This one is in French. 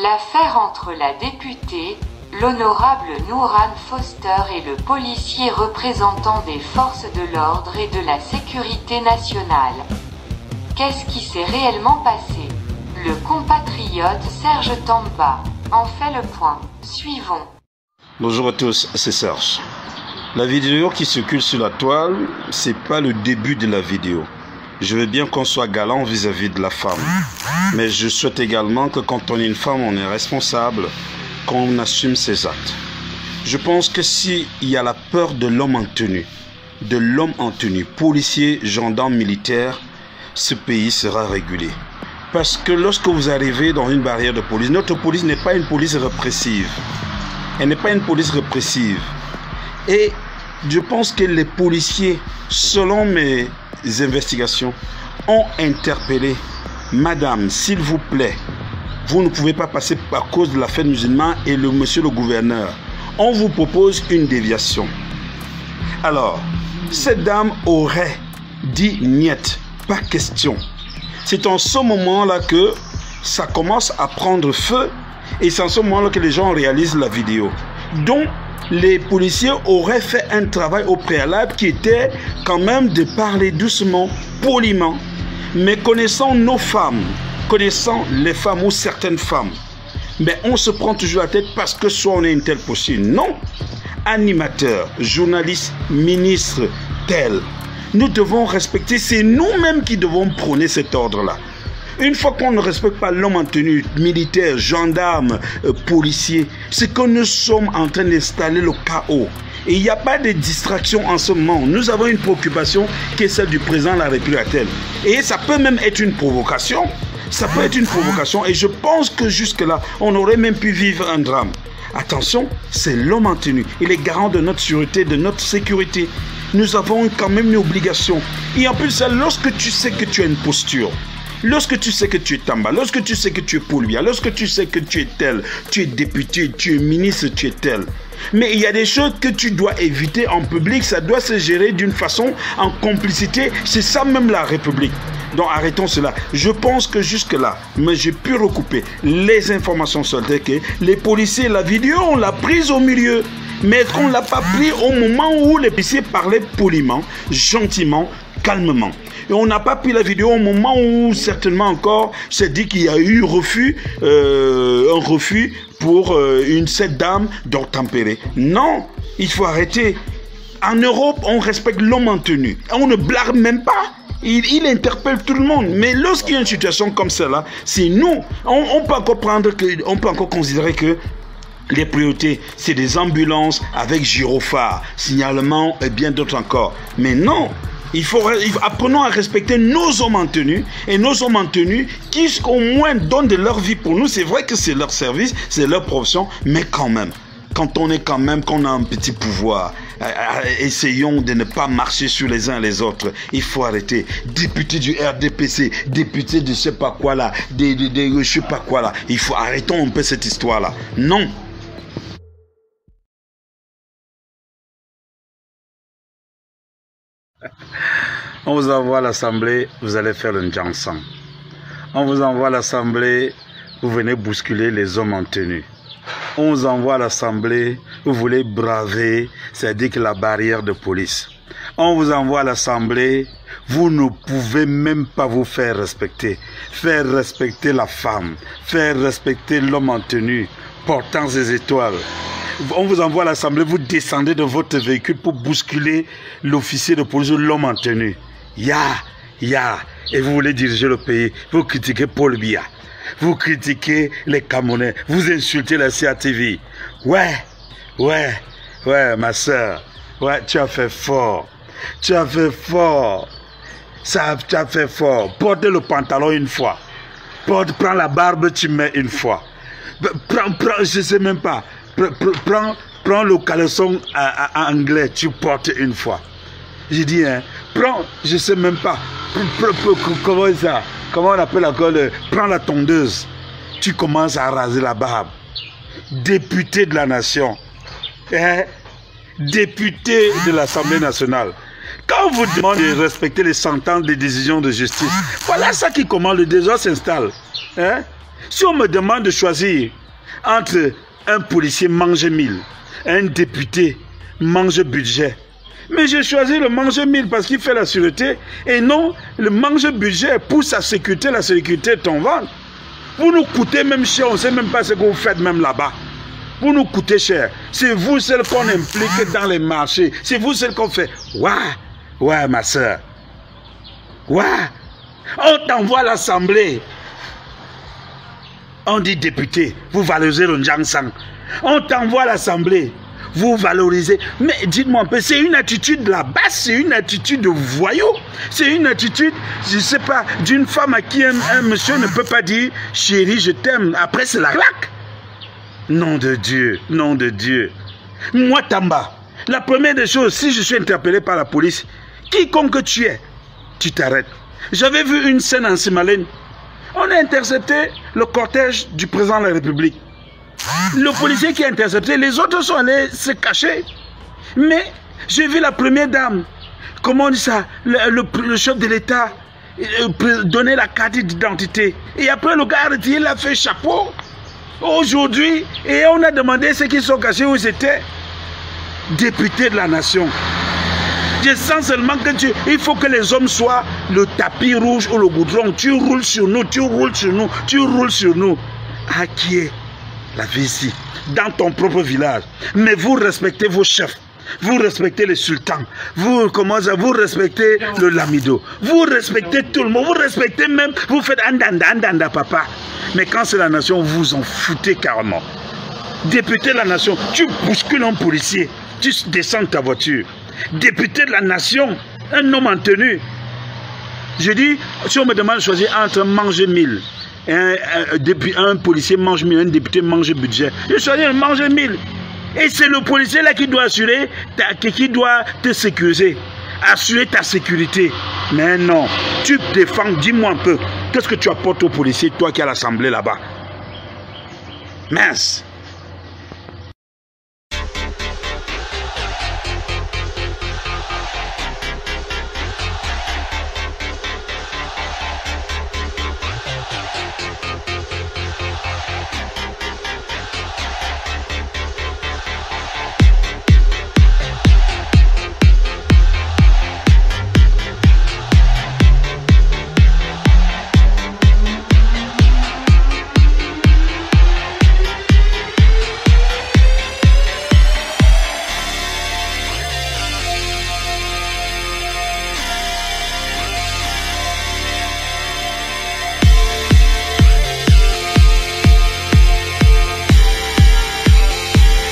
L'affaire entre la députée, l'honorable Nouran Foster et le policier représentant des forces de l'ordre et de la sécurité nationale. Qu'est-ce qui s'est réellement passé? Le compatriote Serge Tamba en fait le point. Suivons. Bonjour à tous, c'est Serge. La vidéo qui circule sur la toile, c'est pas le début de la vidéo. Je veux bien qu'on soit galant vis-à-vis de la femme. Mais je souhaite également que quand on est une femme, on est responsable, qu'on assume ses actes. Je pense que s'il y a la peur de l'homme en tenue, policier, gendarme, militaire, ce pays sera régulé. Parce que lorsque vous arrivez dans une barrière de police, notre police n'est pas une police répressive. Elle n'est pas une police répressive. Et je pense que les policiers, selon mes investigations, ont interpellé madame, s'il vous plaît, vous ne pouvez pas passer à cause de la fête musulmane et monsieur le gouverneur. On vous propose une déviation. Alors, cette dame aurait dit niet, pas question. C'est en ce moment-là que ça commence à prendre feu et c'est en ce moment-là que les gens réalisent la vidéo. Donc, les policiers auraient fait un travail au préalable qui était quand même de parler doucement, poliment. Mais connaissant nos femmes, connaissant les femmes ou certaines femmes, mais on se prend toujours la tête parce que soit on est une telle possible. Non, animateur, journaliste, ministre, tel. Nous devons respecter, c'est nous-mêmes qui devons prôner cet ordre-là. Une fois qu'on ne respecte pas l'homme en tenue, militaire, gendarme, policier, c'est que nous sommes en train d'installer le chaos. Et il n'y a pas de distraction en ce moment. Nous avons une préoccupation qui est celle du président de la République. Et ça peut même être une provocation. Ça peut être une provocation. Et je pense que jusque-là, on aurait même pu vivre un drame. Attention, c'est l'homme en tenue. Il est garant de notre sûreté, de notre sécurité. Nous avons quand même une obligation. Et en plus, lorsque tu sais que tu as une posture, lorsque tu sais que tu es Tamba, lorsque tu sais que tu es Polbia, lorsque tu sais que tu es tel, tu es député, tu es ministre, tu es tel. Mais il y a des choses que tu dois éviter en public, ça doit se gérer d'une façon en complicité. C'est ça même la République. Donc arrêtons cela. Je pense que jusque-là, mais j'ai pu recouper les informations sur le que les policiers, la vidéo, on l'a prise au milieu. Mais est-ce qu'on ne l'a pas pris au moment où les policiers parlaient poliment, gentiment, calmement? Et on n'a pas pris la vidéo au moment où certainement encore c'est dit qu'il y a eu un refus pour cette dame d'obtempérer. Non, il faut arrêter. En Europe, on respecte l'homme en tenue. On ne blague même pas. Il interpelle tout le monde. Mais lorsqu'il y a une situation comme celle-là, c'est nous. On peut encore considérer que les priorités, c'est des ambulances avec gyrophare, signalement et bien d'autres encore. Mais non. Apprenons à respecter nos hommes en tenue et nos hommes en tenue qui au moins donnent de leur vie pour nous. C'est vrai que c'est leur service, c'est leur profession, mais quand même, quand on a un petit pouvoir, essayons de ne pas marcher sur les uns les autres. Il faut arrêter. Député du RDPC, député de je sais pas quoi là, je sais pas quoi là. Arrêtons un peu cette histoire là. Non. On vous envoie à l'Assemblée, vous allez faire le Jansan. On vous envoie à l'Assemblée, vous venez bousculer les hommes en tenue. On vous envoie à l'Assemblée, vous voulez braver, c'est-à-dire que la barrière de police. On vous envoie à l'Assemblée, vous ne pouvez même pas vous faire respecter. Faire respecter la femme, faire respecter l'homme en tenue, portant ses étoiles. On vous envoie à l'Assemblée, vous descendez de votre véhicule pour bousculer l'officier de police ou l'homme en tenue. Et vous voulez diriger le pays. Vous critiquez Paul Biya. Vous critiquez les Camerounais. Vous insultez la CATV. Ouais, ma soeur. Ouais, tu as fait fort. Tu as fait fort. Tu as fait fort. Porte le pantalon une fois. Prends la barbe, tu mets une fois. Prends, je sais même pas. Prends le caleçon anglais, tu portes une fois. J'ai dit, hein, prends, je sais même pas. Comment ça? Comment on appelle encore prends la tondeuse. Tu commences à raser la barbe. Député de la nation. Hein? Député de l'Assemblée nationale. Quand on vous demande de respecter les sentences des décisions de justice, voilà ça qui commence, le désordre s'installe. Hein? Si on me demande de choisir entre un policier mange 1000, un député mange budget, mais j'ai choisi le mange 1000 parce qu'il fait la sûreté et non le mange budget pour sa sécurité, la sécurité de ton ventre. Vous nous coûtez même cher, on ne sait même pas ce que vous faites même là-bas. Vous nous coûtez cher. C'est vous seul qu'on implique dans les marchés. C'est vous seul qu'on fait. Ouais, ma soeur. Ouais. On t'envoie à l'Assemblée. On dit député, vous valorisez le Njangsang. On t'envoie à l'Assemblée. Vous valorisez. Mais dites-moi un peu, c'est une attitude de la base, c'est une attitude de voyou. C'est une attitude, je ne sais pas, d'une femme à qui un monsieur ne peut pas dire chérie, je t'aime. Après, c'est la claque. Nom de Dieu, nom de Dieu. Moi, Tamba, la première des choses, si je suis interpellé par la police, quiconque tu es, tu t'arrêtes. J'avais vu une scène en Simalène. On a intercepté le cortège du président de la République. Le policier qui a intercepté, les autres sont allés se cacher. Mais j'ai vu la première dame, comment on dit ça, le chef de l'État donner la carte d'identité. Et après, le gars a retiré, il a fait chapeau. Aujourd'hui, et on a demandé ceux qui sont cachés où ils étaient. Députés de la nation. Je sens seulement que il faut que les hommes soient le tapis rouge ou le goudron. Tu roules sur nous, tu roules sur nous, tu roules sur nous. À qui est la vie ici? Dans ton propre village. Mais vous respectez vos chefs. Vous respectez les sultans. Vous respectez le lamido. Vous respectez tout le monde. Vous respectez même, vous faites andanda papa. Mais quand c'est la nation, vous en foutez carrément. Député de la nation, tu bouscules un policier, tu descends de ta voiture. Député de la nation, un homme en tenue. Je dis, si on me demande de choisir entre manger 1000, un policier mange 1000, un député mange budget, je choisis manger 1000. Et c'est le policier là qui doit assurer, qui doit te sécuriser, assurer ta sécurité. Mais non, tu te défends, dis-moi un peu, qu'est-ce que tu apportes aux policiers, toi qui es à l'Assemblée là-bas? Mince.